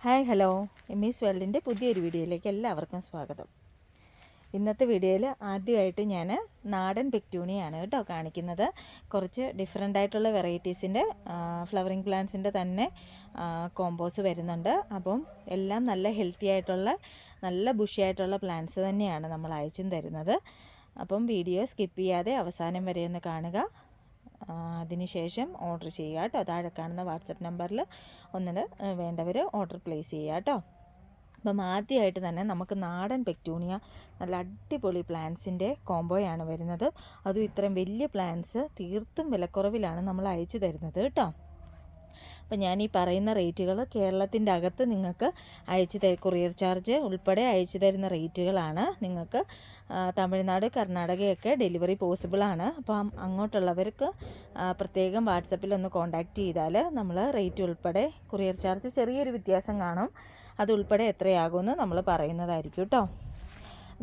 Hi hello, എമ്മീസ് വേൾഡിൻ്റെ പുതിയൊരു വീഡിയോയിലേക്ക് എല്ലാവർക്കും സ്വാഗതം. ഇന്നത്തെ വീഡിയോയിൽ ആദ്യമായിട്ട് ഞാൻ നാടൻ പെക്ടൂണിയാണ് കേട്ടോ കാണിക്കുന്നത്. കുറച്ച് ഡിഫറെൻ്റ് ആയിട്ടുള്ള വെറൈറ്റീസിൻ്റെ ഫ്ലവറിങ് പ്ലാന്റ്സിൻ്റെ തന്നെ കോമ്പോസ് വരുന്നുണ്ട്. അപ്പം എല്ലാം നല്ല ഹെൽത്തി ആയിട്ടുള്ള നല്ല ബുഷി ആയിട്ടുള്ള പ്ലാന്റ്സ് തന്നെയാണ് നമ്മൾ അയച്ചും തരുന്നത്. അപ്പം വീഡിയോ സ്കിപ്പ് ചെയ്യാതെ അവസാനം വരെ ഒന്ന് കാണുക. അതിനുശേഷം ഓർഡർ ചെയ്യുക കേട്ടോ. താഴെ കാണുന്ന വാട്സപ്പ് നമ്പറിൽ വേണ്ടവർ ഓർഡർ പ്ലേസ് ചെയ്യുക കേട്ടോ. അപ്പം ആദ്യമായിട്ട് തന്നെ നമുക്ക് നാടൻ പെക്ടൂണിയ നല്ല അടിപൊളി പ്ലാന്റ്സിൻ്റെ കോംബോയാണ് വരുന്നത്. അതും ഇത്രയും വലിയ പ്ലാന്റ്സ് തീർത്തും വിലക്കുറവിലാണ് നമ്മൾ അയച്ചു തരുന്നത് കേട്ടോ. അപ്പം ഞാൻ ഈ പറയുന്ന റേറ്റുകൾ കേരളത്തിൻ്റെ അകത്ത് നിങ്ങൾക്ക് കൊറിയർ ചാർജ് ഉൾപ്പെടെ അയച്ചു തരുന്ന റേറ്റുകളാണ്. നിങ്ങൾക്ക് തമിഴ്നാട് കർണാടകയൊക്കെ ഡെലിവറി പോസിബിളാണ്. അപ്പം അങ്ങോട്ടുള്ളവർക്ക് പ്രത്യേകം വാട്സപ്പിൽ ഒന്ന് കോൺടാക്റ്റ് ചെയ്താൽ നമ്മൾ റേറ്റ് ഉൾപ്പെടെ കൊറിയർ ചാർജ് ചെറിയൊരു വ്യത്യാസം കാണും, അതുൾപ്പെടെ എത്രയാകുമെന്ന് നമ്മൾ പറയുന്നതായിരിക്കും കേട്ടോ.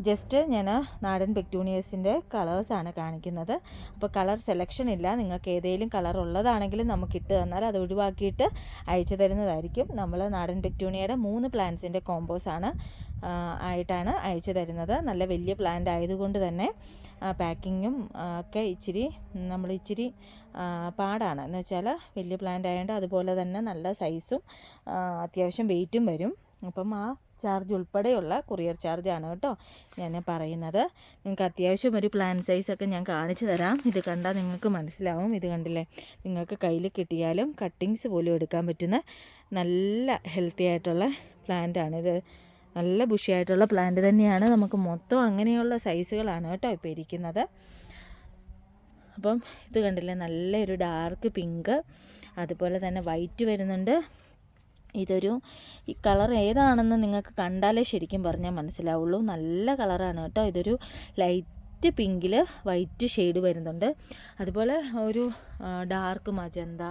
ജസ്റ്റ് ഞാൻ നാടൻ പെക്ടൂണിയസിൻ്റെ കളേഴ്സാണ് കാണിക്കുന്നത്. അപ്പോൾ കളർ സെലക്ഷൻ ഇല്ല, നിങ്ങൾക്ക് ഏതെങ്കിലും കളർ ഉള്ളതാണെങ്കിലും നമുക്ക് ഇട്ട് തന്നാൽ അത് ഒഴിവാക്കിയിട്ട് അയച്ചു തരുന്നതായിരിക്കും. നമ്മൾ നാടൻ പെക്ടൂണിയയുടെ 3 പ്ലാന്റ്സിൻ്റെ കോമ്പോസാണ് ആയിട്ടാണ് അയച്ചു തരുന്നത്. നല്ല വലിയ പ്ലാന്റ് ആയതുകൊണ്ട് തന്നെ പാക്കിങ്ങും ഒക്കെ ഇച്ചിരി പാടാണ്. എന്ന് വെച്ചാൽ വലിയ പ്ലാന്റ് ആയതുകൊണ്ട് അതുപോലെ തന്നെ നല്ല സൈസും അത്യാവശ്യം വെയിറ്റും വരും. അപ്പം ആ ചാർജ് ഉൾപ്പെടെയുള്ള കൊറിയർ ചാർജാണ് കേട്ടോ ഞാൻ പറയുന്നത്. നിങ്ങൾക്ക് അത്യാവശ്യം ഒരു പ്ലാൻ സൈസൊക്കെ ഞാൻ കാണിച്ചു തരാം. ഇത് കണ്ടാൽ നിങ്ങൾക്ക് മനസ്സിലാവും. ഇത് കണ്ടില്ലേ, നിങ്ങൾക്ക് കയ്യിൽ കിട്ടിയാലും കട്ടിങ്സ് പോലും എടുക്കാൻ പറ്റുന്ന നല്ല ഹെൽത്തി ആയിട്ടുള്ള പ്ലാന്റാണ് ഇത്. നല്ല ബുഷിയായിട്ടുള്ള പ്ലാന്റ് തന്നെയാണ്. നമുക്ക് മൊത്തം അങ്ങനെയുള്ള സൈസുകളാണ് കേട്ടോ ഇപ്പോൾ ഇരിക്കുന്നത്. അപ്പം ഇത് കണ്ടില്ലേ, നല്ലൊരു ഡാർക്ക് പിങ്ക്, അതുപോലെ തന്നെ വൈറ്റ് വരുന്നുണ്ട്. ഈ കളർ ഏതാണെന്ന് നിങ്ങൾക്ക് കണ്ടാലേ ശരിക്കും പറഞ്ഞാൽ മനസ്സിലാവുള്ളൂ. നല്ല കളറാണ് കേട്ടോ. ഇതൊരു ലൈറ്റ് പിങ്കിൽ വൈറ്റ് ഷെയ്ഡ് വരുന്നുണ്ട്. അതുപോലെ ഒരു ഡാർക്ക് മജന്ത,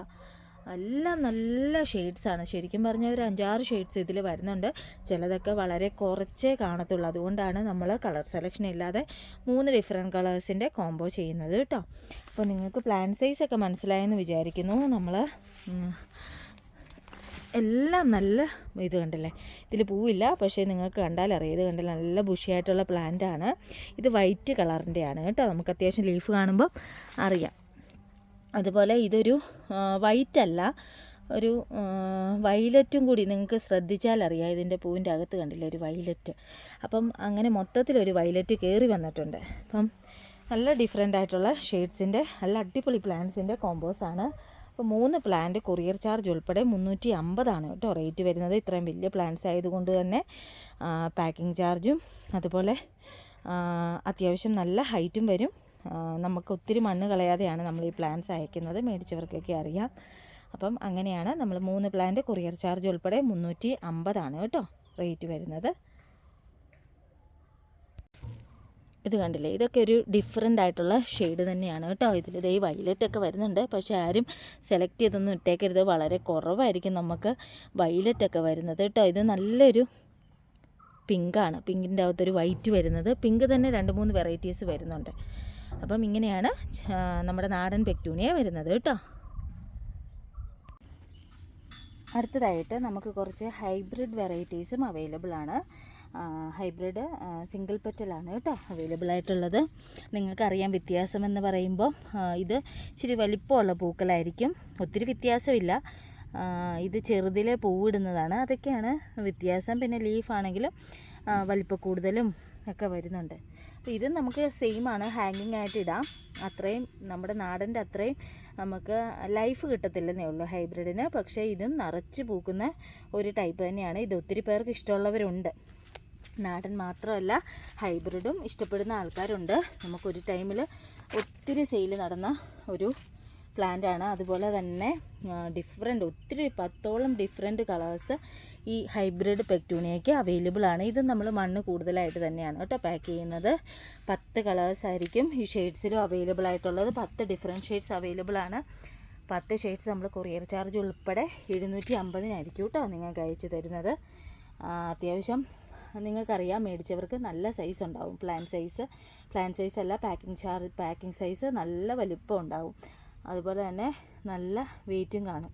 എല്ലാം നല്ല ഷെയ്ഡ്സാണ്. ശരിക്കും പറഞ്ഞാൽ ഒരു 5-6 ഷെയ്ഡ്സ് ഇതിൽ വരുന്നുണ്ട്. ചിലതൊക്കെ വളരെ കുറച്ചേ കാണത്തുള്ളൂ. അതുകൊണ്ടാണ് നമ്മൾ കളർ സെലക്ഷൻ ഇല്ലാതെ 3 ഡിഫറെൻറ്റ് കളേഴ്സിൻ്റെ കോംബോ ചെയ്യുന്നത് കേട്ടോ. അപ്പോൾ നിങ്ങൾക്ക് പ്ലാന്റ് സൈസൊക്കെ മനസ്സിലായെന്ന് വിചാരിക്കുന്നു. നമ്മൾ എല്ലാം നല്ല ഇത് കണ്ടില്ലേ, ഇതിൽ പൂവില്ല, പക്ഷേ നിങ്ങൾക്ക് കണ്ടാലറിയാം. ഇത് കണ്ടില്ല, നല്ല ബുഷിയായിട്ടുള്ള പ്ലാന്റാണ്. ഇത് വൈറ്റ് കളറിൻ്റെയാണ് കേട്ടോ. നമുക്ക് അത്യാവശ്യം ലീഫ് കാണുമ്പോൾ അറിയാം. അതുപോലെ ഇതൊരു വൈറ്റ് അല്ല, ഒരു വയലറ്റും കൂടി നിങ്ങൾക്ക് ശ്രദ്ധിച്ചാലറിയാം. ഇതിൻ്റെ പൂവിൻ്റെ അകത്ത് കണ്ടില്ലേ ഒരു വയലറ്റ്. അപ്പം അങ്ങനെ മൊത്തത്തിലൊരു വയലറ്റ് കയറി വന്നിട്ടുണ്ട്. അപ്പം നല്ല ഡിഫറെൻ്റ് ആയിട്ടുള്ള ഷെയ്ഡ്സിൻ്റെ നല്ല അടിപൊളി പ്ലാന്റ്സിൻ്റെ കോമ്പോസാണ്. അപ്പോൾ 3 പ്ലാന്റ് കൊറിയർ ചാർജ് ഉൾപ്പെടെ 350 കേട്ടോ റേറ്റ് വരുന്നത്. ഇത്രയും വലിയ പ്ലാന്റ്സ് ആയതുകൊണ്ട് തന്നെ പാക്കിംഗ് ചാർജും അതുപോലെ അത്യാവശ്യം നല്ല ഹൈറ്റും വരും. നമുക്ക് ഒത്തിരി മണ്ണ് കളയാതെയാണ് നമ്മൾ ഈ പ്ലാന്റ്സ് അയക്കുന്നത്, മേടിച്ചവർക്കൊക്കെ അറിയാം. അപ്പം അങ്ങനെയാണ് നമ്മൾ 3 പ്ലാന്റ് കൊറിയർ ചാർജ് ഉൾപ്പെടെ 350 കേട്ടോ റേറ്റ് വരുന്നത്. ഇത് കണ്ടില്ലേ, ഇതൊക്കെ ഒരു ഡിഫറെൻ്റ് ആയിട്ടുള്ള ഷെയ്ഡ് തന്നെയാണ് കേട്ടോ. ഇതിൽ ഈ വയലറ്റൊക്കെ വരുന്നുണ്ട്, പക്ഷേ ആരും സെലക്ട് ചെയ്തൊന്നും ഇട്ടേക്കരുത്. വളരെ കുറവായിരിക്കും നമുക്ക് വയലറ്റൊക്കെ വരുന്നത് കേട്ടോ. ഇത് നല്ലൊരു പിങ്കാണ്. പിങ്കിൻ്റെ അകത്തൊരു വൈറ്റ് വരുന്നത്. പിങ്ക് തന്നെ 2-3 വെറൈറ്റീസ് വരുന്നുണ്ട്. അപ്പം ഇങ്ങനെയാണ് നമ്മുടെ നാടൻ പെക്ടൂണിയ വരുന്നത് കേട്ടോ. അടുത്തതായിട്ട് നമുക്ക് കുറച്ച് ഹൈബ്രിഡ് വെറൈറ്റീസും അവൈലബിൾ ആണ്. ഹൈബ്രിഡ് സിംഗിൾ പെറ്റലാണ് കേട്ടോ അവൈലബിൾ ആയിട്ടുള്ളത്. നിങ്ങൾക്കറിയാം വ്യത്യാസമെന്ന് പറയുമ്പോൾ ഇത് ഇച്ചിരി വലിപ്പമുള്ള പൂക്കളായിരിക്കും, ഒത്തിരി വ്യത്യാസമില്ല. ഇത് ചെറുതിലെ പൂവിടുന്നതാണ്, അതൊക്കെയാണ് വ്യത്യാസം. പിന്നെ ലീഫാണെങ്കിലും വലിപ്പം കൂടുതലും ഒക്കെ വരുന്നുണ്ട്. അപ്പോൾ ഇത് നമുക്ക് സെയിം ആണ്, ഹാങ്ങിങ് ആയിട്ട് ഇടാം. അത്രയും നമ്മുടെ നാടൻ്റെ അത്രയും നമുക്ക് ലൈഫ് കിട്ടത്തില്ലെന്നേ ഉള്ളൂ ഹൈബ്രിഡിന്. പക്ഷേ ഇതും നിറച്ച് പൂക്കുന്ന ഒരു ടൈപ്പ് തന്നെയാണ്. ഇത് ഒത്തിരി പേർക്ക് ഇഷ്ടമുള്ളവരുണ്ട്. നാടൻ മാത്രമല്ല ഹൈബ്രിഡും ഇഷ്ടപ്പെടുന്ന ആൾക്കാരുണ്ട്. നമുക്കൊരു ടൈമിൽ ഒത്തിരി സെയിൽ നടന്ന ഒരു പ്ലാന്റാണ്. അതുപോലെ തന്നെ ഒത്തിരി 10ഓളം ഡിഫറെൻറ്റ് കളേഴ്സ് ഈ ഹൈബ്രിഡ് പെക്ടൂണിയയ്ക്ക് അവൈലബിൾ ആണ്. ഇത് നമ്മൾ മണ്ണ് കൂടുതലായിട്ട് തന്നെയാണ് കേട്ടോ പാക്ക് ചെയ്യുന്നത്. 10 കളേഴ്സ് ആയിരിക്കും ഈ ഷെയ്ഡ്സിലും അവൈലബിൾ ആയിട്ടുള്ളത്. 10 ഡിഫറെൻറ്റ് ഷെയ്ഡ്സ് അവൈലബിൾ ആണ്. 10 ഷെയ്ഡ്സ് നമ്മൾ കൊറിയർ ചാർജ് ഉൾപ്പെടെ 750 കേട്ടോ നിങ്ങൾക്ക് അയച്ചു തരുന്നത്. അത്യാവശ്യം നിങ്ങൾക്കറിയാം, മേടിച്ചവർക്ക് നല്ല സൈസ് ഉണ്ടാവും. പ്ലാൻ സൈസ് അല്ല, പാക്കിംഗ് സൈസ് നല്ല വലിപ്പം ഉണ്ടാവും. അതുപോലെ തന്നെ നല്ല വെയിറ്റും കാണും.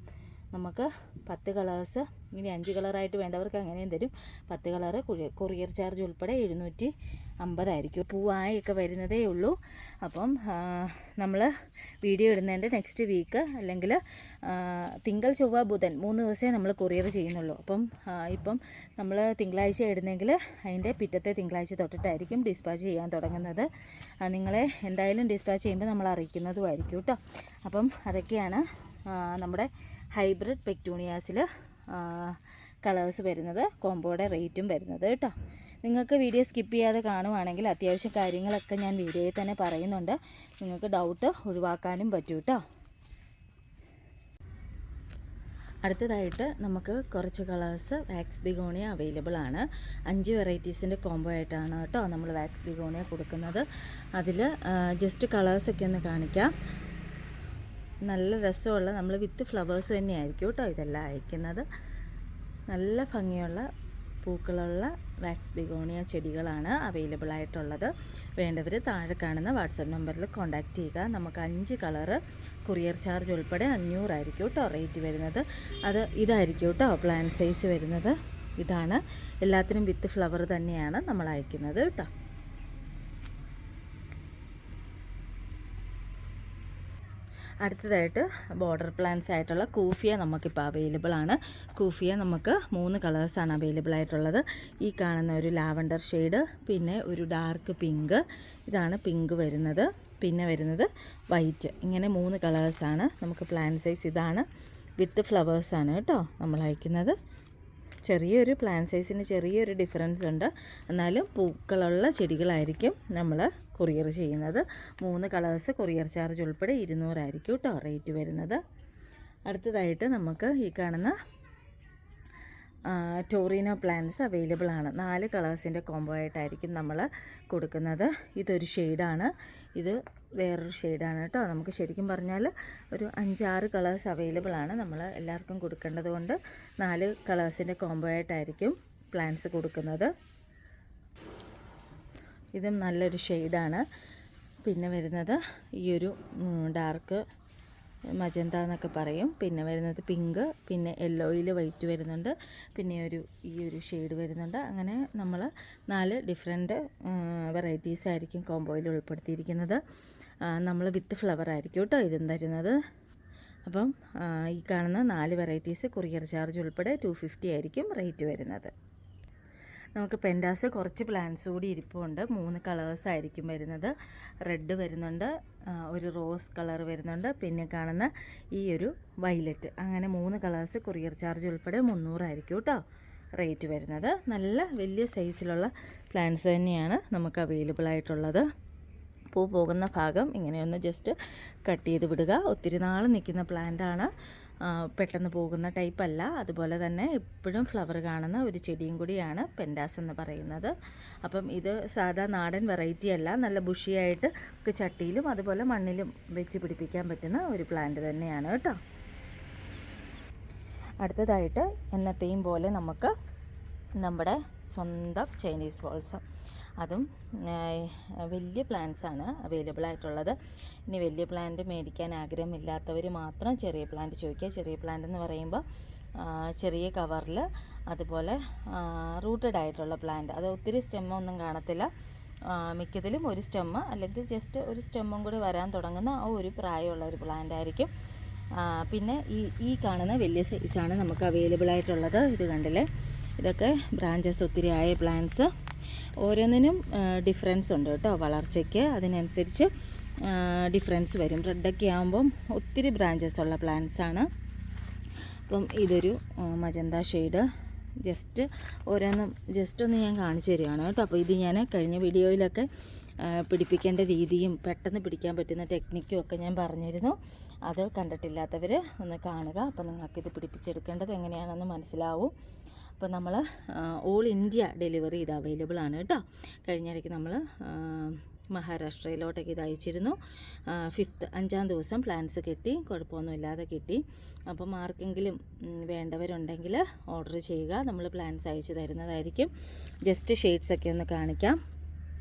നമുക്ക് 10 കളേഴ്സ്, ഇനി 5 കളറായിട്ട് വേണ്ടവർക്ക് അങ്ങനെയും തരും. 10 കളറ് കൊറിയർ ചാർജ് ഉൾപ്പെടെ 750 ആയിരിക്കും. പൂവായൊക്കെ വരുന്നതേ ഉള്ളൂ. അപ്പം നമ്മൾ വീഡിയോ ഇടുന്നതിൻ്റെ നെക്സ്റ്റ് വീക്ക് അല്ലെങ്കിൽ തിങ്കൾ ചൊവ്വ ബുധൻ 3 ദിവസമേ നമ്മൾ കൊറിയർ ചെയ്യുന്നുള്ളൂ. അപ്പം ഇപ്പം നമ്മൾ തിങ്കളാഴ്ച ഇടുന്നെങ്കിൽ അതിൻ്റെ പിറ്റത്തെ തിങ്കളാഴ്ച തൊട്ടിട്ടായിരിക്കും ഡിസ്പാച്ച് ചെയ്യാൻ തുടങ്ങുന്നത്. നിങ്ങളെ എന്തായാലും ഡിസ്പാച്ച് ചെയ്യുമ്പോൾ നമ്മൾ അറിയിക്കുന്നതുമായിരിക്കും കേട്ടോ. അപ്പം അതൊക്കെയാണ് നമ്മുടെ ഹൈബ്രിഡ് പെക്ടൂണിയാസിൽ കളേഴ്സ് വരുന്നത്, കോംബോയുടെ റേറ്റും വരുന്നത് കേട്ടോ. നിങ്ങൾക്ക് വീഡിയോ സ്കിപ്പ് ചെയ്യാതെ കാണുവാണെങ്കിൽ അത്യാവശ്യം കാര്യങ്ങളൊക്കെ ഞാൻ വീഡിയോയിൽ തന്നെ പറയുന്നുണ്ട്. നിങ്ങൾക്ക് ഡൗട്ട് ഒഴിവാക്കാനും പറ്റും കേട്ടോ. അടുത്തതായിട്ട് നമുക്ക് കുറച്ച് കളേഴ്സ് വാക്സ് ബിഗോണിയ അവൈലബിൾ ആണ്. 5 വെറൈറ്റീസിൻ്റെ കോംബോ ആയിട്ടാണ് കേട്ടോ നമ്മൾ വാക്സ് ബിഗോണിയ കൊടുക്കുന്നത്. അതിൽ ജസ്റ്റ് കളേഴ്സൊക്കെ ഒന്ന് കാണിക്കാം. നല്ല രസമുള്ള, നമ്മൾ വിത്ത് ഫ്ലവേഴ്സ് തന്നെയായിരിക്കും കേട്ടോ ഇതെല്ലാം അയക്കുന്നത്. നല്ല ഭംഗിയുള്ള പൂക്കളുള്ള വാക്സ് ബിഗോണിയ ചെടികളാണ് അവൈലബിൾ ആയിട്ടുള്ളത്. വേണ്ടവർ താഴെ കാണുന്ന വാട്സപ്പ് നമ്പറിൽ കോൺടാക്റ്റ് ചെയ്യുക. നമുക്ക് 5 കളറ് കൊറിയർ ചാർജ് ഉൾപ്പെടെ 500 ആയിരിക്കും കേട്ടോ റേറ്റ് വരുന്നത്. അത് ഇതായിരിക്കും കേട്ടോ പ്ലാൻ സൈസ് വരുന്നത്. ഇതാണ്, എല്ലാത്തിനും വിത്ത് ഫ്ലവർ തന്നെയാണ് നമ്മൾ അയക്കുന്നത് കേട്ടോ. അടുത്തതായിട്ട് ബോർഡർ പ്ലാന്റ്സ് ആയിട്ടുള്ള കൂഫിയ നമുക്കിപ്പോൾ അവൈലബിൾ ആണ്. കൂഫിയ നമുക്ക് 3 കളേഴ്സാണ് അവൈലബിൾ ആയിട്ടുള്ളത്. ഈ കാണുന്ന ഒരു ലാവൻഡർ ഷെയ്ഡ്, പിന്നെ ഒരു ഡാർക്ക് പിങ്ക്, ഇതാണ് പിങ്ക് വരുന്നത്, പിന്നെ വരുന്നത് വൈറ്റ്. ഇങ്ങനെ 3 കളേഴ്സാണ് നമുക്ക് പ്ലാൻ സൈസ്. ഇതാണ് വിത്ത് ഫ്ലവേഴ്സാണ് കേട്ടോ നമ്മൾ അയക്കുന്നത്. ചെറിയൊരു പ്ലാൻ സൈസിന് ചെറിയൊരു ഡിഫറൻസ് ഉണ്ട്, എന്നാലും പൂക്കളുള്ള ചെടികളായിരിക്കും നമ്മൾ കൊറിയർ ചെയ്യുന്നത്. 3 കളേഴ്സ് കൊറിയർ ചാർജ് ഉൾപ്പെടെ 200 ആയിരിക്കും കേട്ടോ റേറ്റ് വരുന്നത്. അടുത്തതായിട്ട് നമുക്ക് ഈ കാണുന്ന ടോറിനോ പ്ലാന്റ്സ് അവൈലബിൾ ആണ്. 4 കളേഴ്സിൻ്റെ കോംബോ ആയിട്ടായിരിക്കും നമ്മൾ കൊടുക്കുന്നത്. ഇതൊരു ഷെയ്ഡാണ്, ഇത് വേറൊരു ഷെയ്ഡാണ് കേട്ടോ. നമുക്ക് ശരിക്കും പറഞ്ഞാൽ ഒരു 5-6 കളേഴ്സ് അവൈലബിൾ ആണ്. നമ്മൾ എല്ലാവർക്കും കൊടുക്കേണ്ടത് കൊണ്ട് 4 കളേഴ്സിൻ്റെ കോംബോ ആയിട്ടായിരിക്കും പ്ലാന്റ്സ് കൊടുക്കുന്നത്. ഇതും നല്ലൊരു ഷെയ്ഡാണ്. പിന്നെ വരുന്നത് ഈ ഒരു ഡാർക്ക് മജന്ത എന്നൊക്കെ പറയും. പിന്നെ വരുന്നത് പിങ്ക്, പിന്നെ യെല്ലോയിൽ വൈറ്റ് വരുന്നുണ്ട്, പിന്നെ ഈ ഒരു ഷെയ്ഡ് വരുന്നുണ്ട്. അങ്ങനെ നമ്മൾ 4 ഡിഫറെൻറ്റ് വെറൈറ്റീസ് ആയിരിക്കും കോംബോയിൽ ഉൾപ്പെടുത്തിയിരിക്കുന്നത്. നമ്മൾ വിത്ത് ഫ്ലവർ ആയിരിക്കും കേട്ടോ ഇതും തരുന്നത്. അപ്പം ഈ കാണുന്ന 4 വെറൈറ്റീസ് കൊറിയർ ചാർജ് ഉൾപ്പെടെ 250 ആയിരിക്കും റേറ്റ് വരുന്നത്. നമുക്ക് പെൻഡാസ് കുറച്ച് പ്ലാന്റ്സ് കൂടി ഇരിപ്പുണ്ട്. 3 കളേഴ്സ് ആയിരിക്കും വരുന്നത്. റെഡ് വരുന്നുണ്ട്, ഒരു റോസ് കളർ വരുന്നുണ്ട്, പിന്നെ കാണുന്ന ഈ ഒരു വയലറ്റ്. അങ്ങനെ 3 കളേഴ്സ് കൊറിയർ ചാർജ് ഉൾപ്പെടെ 300 ആയിരിക്കും കേട്ടോ റേറ്റ് വരുന്നത്. നല്ല വലിയ സൈസിലുള്ള പ്ലാന്റ്സ് തന്നെയാണ് നമുക്ക് അവൈലബിൾ ആയിട്ടുള്ളത്. പൂ പോകുന്ന ഭാഗം ഇങ്ങനെയൊന്ന് ജസ്റ്റ് കട്ട് ചെയ്ത് വിടുക. ഒത്തിരി നാൾ നിൽക്കുന്ന പ്ലാന്റാണ്, പെട്ടെന്ന് പോകുന്ന ടൈപ്പ് അല്ല. അതുപോലെ തന്നെ എപ്പോഴും ഫ്ലവർ കാണുന്ന ഒരു ചെടിയും കൂടിയാണ് പെൻഡാസ് എന്ന് പറയുന്നത്. അപ്പം ഇത് സാധാ നാടൻ വെറൈറ്റി അല്ല, നല്ല ബുഷിയായിട്ട് നമുക്ക് ചട്ടിയിലും അതുപോലെ മണ്ണിലും വെച്ച് പിടിപ്പിക്കാൻ പറ്റുന്ന ഒരു പ്ലാന്റ് തന്നെയാണ് കേട്ടോ. അടുത്തതായിട്ട് എന്നത്തെയും പോലെ നമുക്ക് നമ്മുടെ സ്വന്തം ചൈനീസ് ബോൾസം, അതും വലിയ പ്ലാന്റ്സാണ് അവൈലബിൾ ആയിട്ടുള്ളത്. ഇനി വലിയ പ്ലാന്റ് മേടിക്കാൻ ആഗ്രഹമില്ലാത്തവർ മാത്രം ചെറിയ പ്ലാന്റ് ചോദിക്കുക. ചെറിയ പ്ലാന്റ് എന്ന് പറയുമ്പോൾ ചെറിയ കവറിൽ, അതുപോലെ റൂട്ടഡ് ആയിട്ടുള്ള പ്ലാന്റ്, അത് ഒത്തിരി സ്റ്റെമ്മൊന്നും കാണത്തില്ല. മിക്കതിലും ഒരു സ്റ്റെമ്മ് അല്ലെങ്കിൽ ജസ്റ്റ് ഒരു സ്റ്റെമ്മും കൂടി വരാൻ തുടങ്ങുന്ന ആ ഒരു പ്രായമുള്ള ഒരു പ്ലാന്റ് ആയിരിക്കും. പിന്നെ ഈ കാണുന്ന വലിയ സൈസാണ് നമുക്ക് അവൈലബിൾ ആയിട്ടുള്ളത്. ഇത് കണ്ടില്ലേ, ഇതൊക്കെ ബ്രാഞ്ചസ് ഒത്തിരി ആയ പ്ലാന്റ്സ്. ഓരോന്നിനും ഡിഫറൻസ് ഉണ്ട് കേട്ടോ വളർച്ചയ്ക്ക്, അതിനനുസരിച്ച് ഡിഫറൻസ് വരും. റെഡൊക്കെ ആകുമ്പം ഒത്തിരി ബ്രാഞ്ചസ് ഉള്ള പ്ലാന്റ്സാണ്. അപ്പം ഇതൊരു മജന്ത ഷെയ്ഡ്, ജസ്റ്റ് ഓരോന്നും ജസ്റ്റ് ഒന്ന് ഞാൻ കാണിച്ചു തരികയാണ് കേട്ടോ. അപ്പോൾ ഇത് ഞാൻ കഴിഞ്ഞ വീഡിയോയിലൊക്കെ പിടിപ്പിക്കേണ്ട രീതിയും പെട്ടെന്ന് പിടിക്കാൻ പറ്റുന്ന ടെക്നിക്കും ഒക്കെ ഞാൻ പറഞ്ഞിരുന്നു. അത് കണ്ടിട്ടില്ലാത്തവർ ഒന്ന് കാണുക. അപ്പോൾ നിങ്ങൾക്കിത് പിടിപ്പിച്ചെടുക്കേണ്ടത് എങ്ങനെയാണെന്ന് മനസ്സിലാവും. അപ്പോൾ നമ്മൾ ഓൾ ഇന്ത്യ ഡെലിവറി ഇത് അവൈലബിൾ ആണ് കേട്ടോ. കഴിഞ്ഞിടയ്ക്ക് നമ്മൾ മഹാരാഷ്ട്രയിലോട്ടൊക്കെ ഇത് അയച്ചിരുന്നു. 5-ാം ദിവസം പ്ലാന്റ്സ് കിട്ടി, കുഴപ്പമൊന്നുമില്ലാതെ കിട്ടി. അപ്പം ആർക്കെങ്കിലും വേണ്ടവരുണ്ടെങ്കിൽ ഓർഡർ ചെയ്യുക, നമ്മൾ പ്ലാന്റ്സ് അയച്ചു തരുന്നതായിരിക്കും. ജസ്റ്റ് ഷെയ്ഡ്സൊക്കെ ഒന്ന് കാണിക്കാം.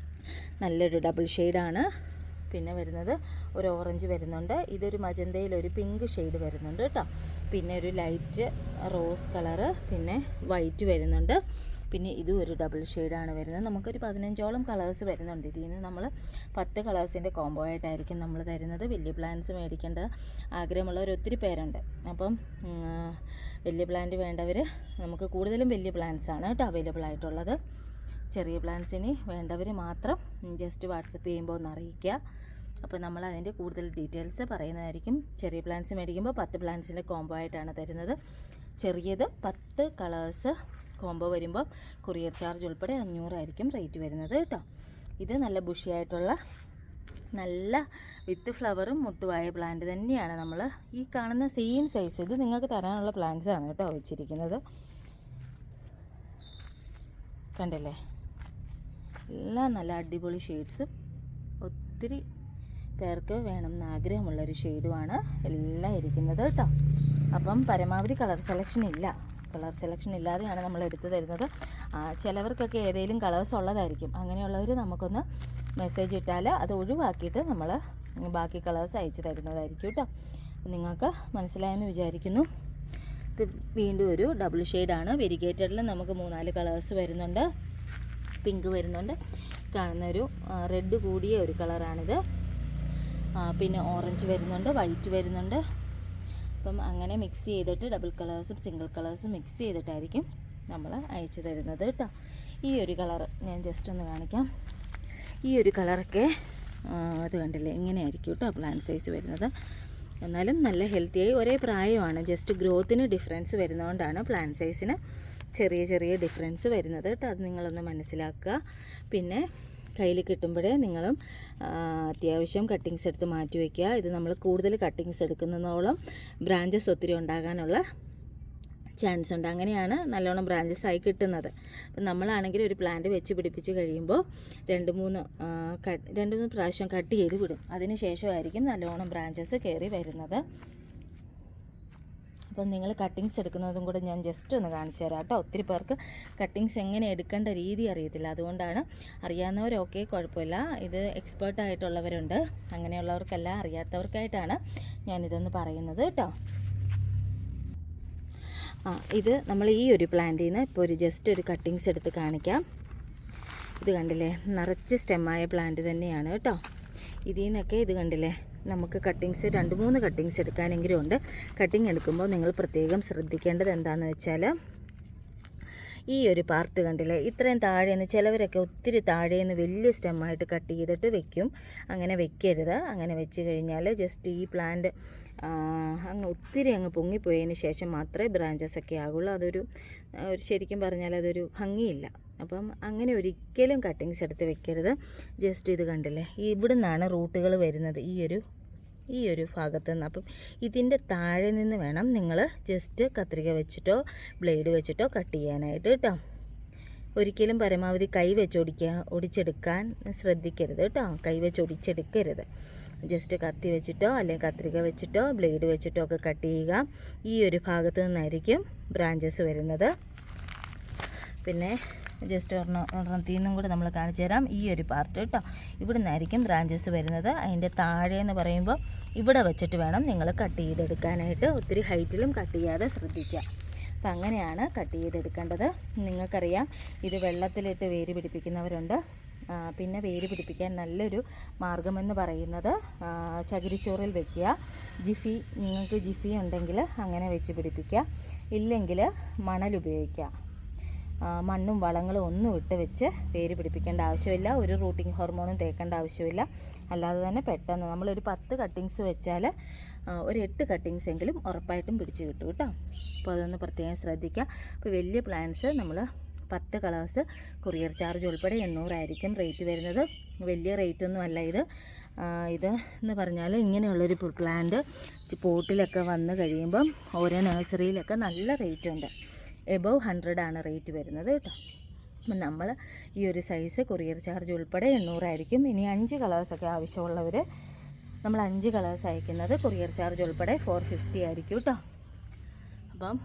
നല്ലൊരു ഡബിൾ ഷെയ്ഡാണ്. പിന്നെ വരുന്നത് ഒരു ഓറഞ്ച് വരുന്നുണ്ട്, ഇതൊരു മജന്തയിൽ ഒരു പിങ്ക് ഷെയ്ഡ് വരുന്നുണ്ട് കേട്ടോ. പിന്നെ ഒരു ലൈറ്റ് റോസ് കളറ്, പിന്നെ വൈറ്റ് വരുന്നുണ്ട്. പിന്നെ ഇതും ഒരു ഡബിൾ ഷെയ്ഡാണ് വരുന്നത്. നമുക്കൊരു 15ഓളം കളേഴ്സ് വരുന്നുണ്ട്. ഇതിൽ നിന്ന് നമ്മൾ 10 കളേഴ്സിൻ്റെ കോംബോ ആയിട്ടായിരിക്കും നമ്മൾ തരുന്നത്. വലിയ പ്ലാന്റ്സ് മേടിക്കേണ്ട ആഗ്രഹമുള്ളവർ ഒത്തിരി പേരുണ്ട്. അപ്പം വലിയ പ്ലാന്റ് വേണ്ടവർ, നമുക്ക് കൂടുതലും വലിയ പ്ലാന്റ്സ് ആണ് കേട്ടോ അവൈലബിൾ ആയിട്ടുള്ളത്. ചെറിയ പ്ലാന്റ്സിന് വേണ്ടവർ മാത്രം ജസ്റ്റ് വാട്സപ്പ് ചെയ്യുമ്പോൾ ഒന്ന് അറിയിക്കുക. അപ്പോൾ നമ്മൾ അതിൻ്റെ കൂടുതൽ ഡീറ്റെയിൽസ് പറയുന്നതായിരിക്കും. ചെറിയ പ്ലാന്റ്സ് മേടിക്കുമ്പോൾ 10 പ്ലാന്റ്സിൻ്റെ കോംബോ ആയിട്ടാണ് തരുന്നത്. ചെറിയത് 10 കളേഴ്സ് കോംബോ വരുമ്പോൾ കൊറിയർ ചാർജ് ഉൾപ്പെടെ 500 ആയിരിക്കും റേറ്റ് വരുന്നത് കേട്ടോ. ഇത് നല്ല ബുഷിയായിട്ടുള്ള നല്ല വിത്ത് ഫ്ലവറും മുട്ടുവായ പ്ലാന്റ് തന്നെയാണ് നമ്മൾ ഈ കാണുന്ന സെയിം സൈസ്. ഇത് നിങ്ങൾക്ക് തരാനുള്ള പ്ലാന്റ്സ് ആണ് കേട്ടോ വെച്ചിരിക്കുന്നത്. കണ്ടില്ലേ, എല്ലാം നല്ല അടിപൊളി ഷെയ്ഡ്സും ഒത്തിരി പേർക്ക് വേണമെന്ന് ആഗ്രഹമുള്ളൊരു ഷെയ്ഡുമാണ് എല്ലാം ഇരിക്കുന്നത് കേട്ടോ. അപ്പം പരമാവധി കളർ സെലക്ഷൻ ഇല്ലാതെയാണ് നമ്മൾ എടുത്തു തരുന്നത്. ചിലവർക്കൊക്കെ ഏതെങ്കിലും കളേഴ്സ് ഉള്ളതായിരിക്കും. അങ്ങനെയുള്ളവർ നമുക്കൊന്ന് മെസ്സേജ് ഇട്ടാൽ അത് ഒഴിവാക്കിയിട്ട് നമ്മൾ ബാക്കി കളേഴ്സ് അയച്ചു തരുന്നതായിരിക്കും കേട്ടോ. നിങ്ങൾക്ക് മനസ്സിലായെന്ന് വിചാരിക്കുന്നു. ഇത് വീണ്ടും ഒരു ഡബിൾ ഷെയ്ഡാണ്. വെരിഗേറ്റഡിൽ നമുക്ക് 3-4 കളേഴ്സ് വരുന്നുണ്ട്. പിങ്ക് വരുന്നുണ്ട്, കാണുന്നൊരു റെഡ് കൂടിയ ഒരു കളറാണിത്. പിന്നെ ഓറഞ്ച് വരുന്നുണ്ട്, വൈറ്റ് വരുന്നുണ്ട്. അപ്പം അങ്ങനെ മിക്സ് ചെയ്തിട്ട് ഡബിൾ കളേഴ്സും സിംഗിൾ കളേഴ്സും മിക്സ് ചെയ്തിട്ടായിരിക്കും നമ്മൾ അയച്ചു തരുന്നത് കേട്ടോ. ഈ ഒരു കളർ ഞാൻ ജസ്റ്റ് ഒന്ന് കാണിക്കാം. ഈ ഒരു കളറൊക്കെ അത് കണ്ടില്ലേ, ഇങ്ങനെയായിരിക്കും കേട്ടോ പ്ലാന്റ് സൈസ് വരുന്നത്. എന്നാലും നല്ല ഹെൽത്തിയായി, ഒരേ പ്രായമാണ്. ജസ്റ്റ് ഗ്രോത്തിന് ഡിഫറൻസ് വരുന്നതുകൊണ്ടാണ് പ്ലാന്റ് സൈസിന് ചെറിയ ഡിഫറൻസ് വരുന്നത് കേട്ടോ. അത് നിങ്ങളൊന്ന് മനസ്സിലാക്കുക. പിന്നെ കയ്യിൽ കിട്ടുമ്പോഴേ നിങ്ങളും അത്യാവശ്യം കട്ടിങ്സ് എടുത്ത് മാറ്റി വയ്ക്കുക. ഇത് നമ്മൾ കൂടുതൽ കട്ടിങ്സ് എടുക്കുന്നതോളം ബ്രാഞ്ചസ് ഒത്തിരി ഉണ്ടാകാനുള്ള ചാൻസ് ഉണ്ട്. അങ്ങനെയാണ് നല്ലോണം ബ്രാഞ്ചസ് ആയി കിട്ടുന്നത്. അപ്പം നമ്മളാണെങ്കിൽ ഒരു പ്ലാന്റ് വെച്ച് പിടിപ്പിച്ച് കഴിയുമ്പോൾ 2-3 പ്രാവശ്യം കട്ട് ചെയ്ത് വിടും. അതിന് ശേഷമായിരിക്കും നല്ലോണം ബ്രാഞ്ചസ് കയറി വരുന്നത്. അപ്പം നിങ്ങൾ കട്ടിങ്സ് എടുക്കുന്നതും കൂടെ ഞാൻ ജസ്റ്റ് ഒന്ന് കാണിച്ചു തരാം കേട്ടോ. ഒത്തിരി പേർക്ക് കട്ടിങ്സ് എങ്ങനെ എടുക്കേണ്ട രീതി അറിയത്തില്ല. അതുകൊണ്ടാണ്, അറിയാവുന്നവരൊക്കെ കുഴപ്പമില്ല. ഇത് എക്സ്പേർട്ടായിട്ടുള്ളവരുണ്ട്. അങ്ങനെയുള്ളവർക്കല്ല, അറിയാത്തവർക്കായിട്ടാണ് ഞാനിതൊന്ന് പറയുന്നത് കേട്ടോ. ഇത് നമ്മൾ ഈ ഒരു പ്ലാന്റിൽ നിന്ന് ഇപ്പോൾ ജസ്റ്റ് ഒരു കട്ടിങ്സ് എടുത്ത് കാണിക്കാം. ഇത് കണ്ടില്ലേ, നിറച്ച് സ്റ്റെമ്മായ പ്ലാന്റ് തന്നെയാണ് കേട്ടോ. ഇതിൽ നിന്നൊക്കെ ഇത് കണ്ടില്ലേ, നമുക്ക് കട്ടിങ്സ് 2-3 കട്ടിങ്സ് എടുക്കാനെങ്കിലും ഉണ്ട്. കട്ടിങ് എടുക്കുമ്പോൾ നിങ്ങൾ പ്രത്യേകം ശ്രദ്ധിക്കേണ്ടത് എന്താണെന്ന് വെച്ചാൽ, ഈ ഒരു പാർട്ട് കണ്ടില്ലേ, ഇത്രയും താഴേന്ന് ചിലവരൊക്കെ ഒത്തിരി താഴേന്ന് വലിയ സ്റ്റെമ്മായിട്ട് കട്ട് ചെയ്തിട്ട് വെക്കും. അങ്ങനെ വെക്കരുത്. അങ്ങനെ വെച്ച് കഴിഞ്ഞാൽ ജസ്റ്റ് ഈ പ്ലാന്റ് ഒത്തിരി പൊങ്ങിപ്പോയതിന് ശേഷം മാത്രമേ ബ്രാഞ്ചസ് ഒക്കെ ആകുള്ളൂ. അതൊരു ശരിക്കും പറഞ്ഞാൽ അതൊരു ഭംഗിയില്ല. അപ്പം അങ്ങനെ ഒരിക്കലും കട്ടിങ്സ് എടുത്ത് വെക്കരുത്. ജസ്റ്റ് ഇത് കണ്ടില്ലേ, ഇവിടെ നിന്നാണ് റൂട്ടുകൾ വരുന്നത്, ഈ ഒരു ഭാഗത്ത് നിന്ന്. അപ്പം ഇതിൻ്റെ താഴെ നിന്ന് വേണം നിങ്ങൾ ജസ്റ്റ് കത്രിക വെച്ചിട്ടോ ബ്ലേഡ് വെച്ചിട്ടോ കട്ട് ചെയ്യാനായിട്ട് കേട്ടോ. ഒരിക്കലും പരമാവധി കൈ വെച്ച് ഒടിച്ചെടുക്കാൻ ശ്രദ്ധിക്കരുത് കേട്ടോ. കൈ വെച്ച് ഒടിച്ചെടുക്കരുത്. ജസ്റ്റ് കത്തി വെച്ചിട്ടോ അല്ലെങ്കിൽ കത്രിക വെച്ചിട്ടോ ബ്ലേഡ് വെച്ചിട്ടോ ഒക്കെ കട്ട് ചെയ്യുക. ഈ ഒരു ഭാഗത്ത് നിന്നായിരിക്കും ബ്രാഞ്ചസ് വരുന്നത്. പിന്നെ ജസ്റ്റ് ഒരെണ്ണത്തിൽ നിന്നും കൂടെ നമ്മൾ കാണിച്ചു തരാം. ഈ ഒരു പാർട്ട് കേട്ടോ, ഇവിടെ നിന്നായിരിക്കും ബ്രാഞ്ചസ് വരുന്നത്. അതിൻ്റെ താഴെ എന്ന് പറയുമ്പോൾ ഇവിടെ വെച്ചിട്ട് വേണം നിങ്ങൾ കട്ട് ചെയ്തെടുക്കാനായിട്ട്. ഒത്തിരി ഹൈറ്റിലും കട്ട് ചെയ്യാതെ ശ്രദ്ധിക്കുക. അപ്പം അങ്ങനെയാണ് കട്ട് ചെയ്തെടുക്കേണ്ടത്. നിങ്ങൾക്കറിയാം, ഇത് വെള്ളത്തിലിട്ട് വേര് പിടിപ്പിക്കുന്നവരുണ്ട്. പിന്നെ വേര് പിടിപ്പിക്കാൻ നല്ലൊരു മാർഗ്ഗമെന്ന് പറയുന്നത് ചകിരിച്ചോറിൽ വെക്കുക. നിങ്ങൾക്ക് ജിഫി ഉണ്ടെങ്കിൽ അങ്ങനെ വെച്ച് പിടിപ്പിക്കുക. ഇല്ലെങ്കിൽ മണൽ ഉപയോഗിക്കുക. മണ്ണും വളങ്ങളും ഒന്നും ഇട്ട് വെച്ച് വേര് പിടിപ്പിക്കേണ്ട ആവശ്യമില്ല. ഒരു റൂട്ടിംഗ് ഹോർമോണും തേക്കേണ്ട ആവശ്യമില്ല. അല്ലാതെ തന്നെ പെട്ടെന്ന് നമ്മളൊരു 10 കട്ടിങ്സ് വെച്ചാൽ ഒരു 8 കട്ടിങ്സ് എങ്കിലും ഉറപ്പായിട്ടും പിടിച്ച് കിട്ടും കേട്ടോ. അപ്പോൾ അതൊന്ന് പ്രത്യേകം ശ്രദ്ധിക്കുക. അപ്പോൾ വലിയ പ്ലാന്റ്സ് നമ്മൾ 10 കളേഴ്സ് കൊറിയർ ചാർജ് ഉൾപ്പെടെ 800 ആയിരിക്കും റേറ്റ് വരുന്നത്. വലിയ റേറ്റൊന്നും അല്ല ഇത്. എന്ന് പറഞ്ഞാൽ ഇങ്ങനെയുള്ളൊരു പ്ലാന്റ് പോട്ടിലൊക്കെ വന്ന് കഴിയുമ്പം ഓരോ നഴ്സറിയിലൊക്കെ നല്ല റേറ്റ് ഉണ്ട്. എബവ് 100 ആണ് റേറ്റ് വരുന്നത് കേട്ടോ. അപ്പം നമ്മൾ ഈ ഒരു സൈസ് കൊറിയർ ചാർജ് ഉൾപ്പെടെ 800 ആയിരിക്കും. ഇനി 5 കളേഴ്സൊക്കെ ആവശ്യമുള്ളവർ നമ്മൾ 5 കളേഴ്സ് അയക്കുന്നത് കൊറിയർ ചാർജ് ഉൾപ്പെടെ 450 ആയിരിക്കും കേട്ടോ. അപ്പം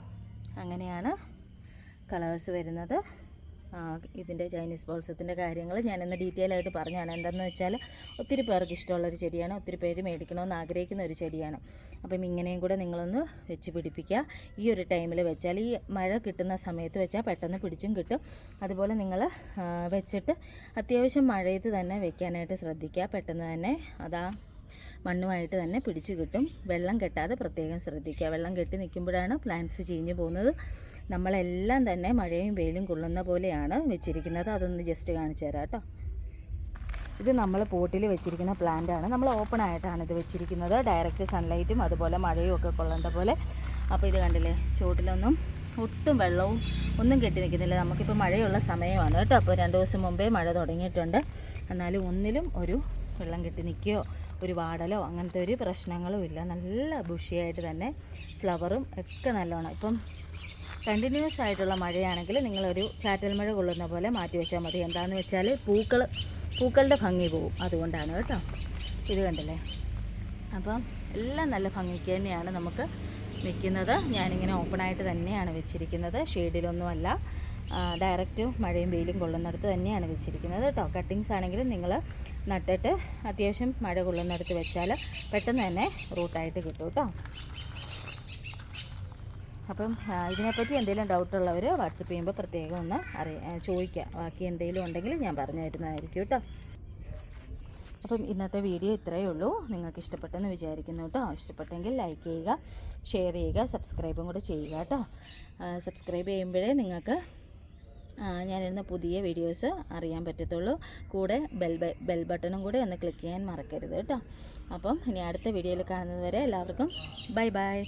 അങ്ങനെയാണ് കളേഴ്സ് വരുന്നത്. ഇതിൻ്റെ ചൈനീസ് ബോൾസത്തിൻ്റെ കാര്യങ്ങൾ ഞാനിന്ന് ഡീറ്റെയിൽ ആയിട്ട് പറഞ്ഞാണ്. എന്താണെന്ന് വെച്ചാൽ ഒത്തിരി പേർക്ക് ഇഷ്ടമുള്ളൊരു ചെടിയാണ്, ഒത്തിരി പേര് മേടിക്കണമെന്ന് ആഗ്രഹിക്കുന്ന ഒരു ചെടിയാണ്. അപ്പം ഇങ്ങനെയും കൂടെ നിങ്ങളൊന്ന് വെച്ച് പിടിപ്പിക്കുക. ഈ ഒരു ടൈമിൽ വെച്ചാൽ, ഈ മഴ കിട്ടുന്ന സമയത്ത് വെച്ചാൽ പെട്ടെന്ന് പിടിച്ചും കിട്ടും. അതുപോലെ നിങ്ങൾ വെച്ചിട്ട് അത്യാവശ്യം മഴയത്ത് തന്നെ വെക്കാനായിട്ട് ശ്രദ്ധിക്കുക. പെട്ടെന്ന് തന്നെ അതാ മണ്ണുമായിട്ട് തന്നെ പിടിച്ചു കിട്ടും. വെള്ളം കെട്ടാതെ പ്രത്യേകം ശ്രദ്ധിക്കുക. വെള്ളം കെട്ടി നിൽക്കുമ്പോഴാണ് പ്ലാന്റ്സ് ചീഞ്ഞു പോകുന്നത്. നമ്മളെല്ലാം തന്നെ മഴയും വെയിലും കൊള്ളുന്ന പോലെയാണ് വെച്ചിരിക്കുന്നത്. അതൊന്ന് ജസ്റ്റ് കാണിച്ചു തരാം കേട്ടോ. ഇത് നമ്മൾ പോട്ടിൽ വെച്ചിരിക്കുന്ന പ്ലാന്റാണ്. നമ്മൾ ഓപ്പൺ ആയിട്ടാണ് ഇത് വെച്ചിരിക്കുന്നത്. ഡയറക്റ്റ് സൺലൈറ്റും അതുപോലെ മഴയും ഒക്കെ കൊള്ളേണ്ട പോലെ. അപ്പോൾ ഇത് കണ്ടില്ലേ, ചുവട്ടിലൊന്നും ഒട്ടും വെള്ളവും ഒന്നും കെട്ടി നിൽക്കുന്നില്ല. നമുക്കിപ്പോൾ മഴയുള്ള സമയമാണ് കേട്ടോ. അപ്പോൾ 2 ദിവസം മുമ്പേ മഴ തുടങ്ങിയിട്ടുണ്ട്. എന്നാലും ഒന്നിലും ഒരു വെള്ളം കെട്ടി നിൽക്കുകയോ ഒരു വാടലോ അങ്ങനത്തെ ഒരു പ്രശ്നങ്ങളും ഇല്ല. നല്ല ബുഷിയായിട്ട് തന്നെ ഫ്ലവറും ഒക്കെ നല്ലോണം. ഇപ്പം കണ്ടിന്യൂസ് ആയിട്ടുള്ള മഴയാണെങ്കിൽ നിങ്ങളൊരു ചാറ്റൽ മഴ കൊള്ളുന്ന പോലെ മാറ്റി വെച്ചാൽ മതി. എന്താണെന്ന് വെച്ചാൽ പൂക്കളുടെ ഭംഗി പോവും, അതുകൊണ്ടാണ് കേട്ടോ. ഇത് കണ്ടില്ലേ, അപ്പം എല്ലാം നല്ല ഭംഗിക്ക് തന്നെയാണ് നമുക്ക് നിൽക്കുന്നത്. ഞാനിങ്ങനെ ഓപ്പണായിട്ട് തന്നെയാണ് വെച്ചിരിക്കുന്നത്, ഷെയ്ഡിലൊന്നുമല്ല. ഡയറക്റ്റ് മഴയും വെയിലും കൊള്ളുന്നിടത്ത് തന്നെയാണ് വെച്ചിരിക്കുന്നത് കേട്ടോ. കട്ടിങ്സ് ആണെങ്കിലും നിങ്ങൾ നട്ടിട്ട് അത്യാവശ്യം മഴ കൊള്ളുന്നിടത്ത് വെച്ചാൽ പെട്ടെന്ന് തന്നെ റൂട്ടായിട്ട് കിട്ടും കേട്ടോ. അപ്പം ഇതിനെപ്പറ്റി എന്തെങ്കിലും ഡൗട്ടുള്ളവർ വാട്സപ്പ് ചെയ്യുമ്പോൾ പ്രത്യേകം ഒന്ന് ചോദിക്കുക. ബാക്കി എന്തെങ്കിലും ഉണ്ടെങ്കിൽ ഞാൻ പറഞ്ഞു തരുന്നതായിരിക്കും കേട്ടോ. അപ്പം ഇന്നത്തെ വീഡിയോ ഇത്രയേ ഉള്ളൂ. നിങ്ങൾക്ക് ഇഷ്ടപ്പെട്ടെന്ന് വിചാരിക്കുന്നു കേട്ടോ. ഇഷ്ടപ്പെട്ടെങ്കിൽ ലൈക്ക് ചെയ്യുക, ഷെയർ ചെയ്യുക, സബ്സ്ക്രൈബും കൂടെ ചെയ്യുക കേട്ടോ. സബ്സ്ക്രൈബ് ചെയ്യുമ്പോഴേ നിങ്ങൾക്ക് ഞാനിരുന്ന പുതിയ വീഡിയോസ് അറിയാൻ പറ്റത്തുള്ളൂ. കൂടെ ബെൽ ബട്ടണും കൂടെ ഒന്ന് ക്ലിക്ക് ചെയ്യാൻ മറക്കരുത് കേട്ടോ. അപ്പം ഇനി അടുത്ത വീഡിയോയിൽ കാണുന്നത് വരെ എല്ലാവർക്കും ബൈ ബൈ.